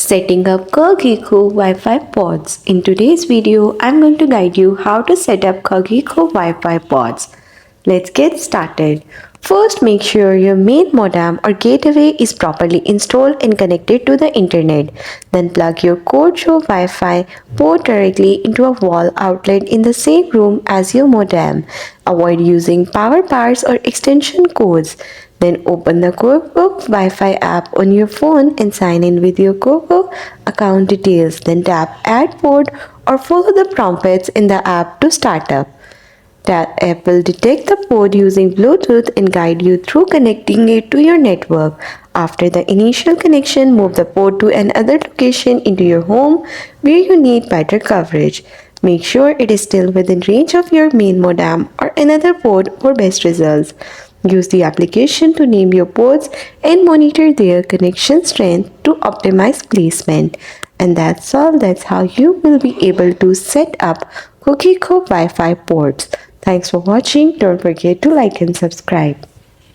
Setting up Cogeco Wi-Fi Pods. In today's video, I'm going to guide you how to set up Cogeco Wi-Fi Pods. Let's get started. First, make sure your main modem or gateway is properly installed and connected to the internet. Then plug your Cogeco Wi-Fi port directly into a wall outlet in the same room as your modem. Avoid using power bars or extension cords. Then open the Cogeco Wi-Fi app on your phone and sign in with your Cogeco account details. Then tap Add Port or follow the prompts in the app to start up. That app will detect the port using Bluetooth and guide you through connecting it to your network. After the initial connection, move the port to another location into your home where you need better coverage. Make sure it is still within range of your main modem or another port for best results. Use the application to name your ports and monitor their connection strength to optimize placement. And that's all. That's how you will be able to set up Cogeco Wi-Fi ports. Thanks for watching. Don't forget to like and subscribe.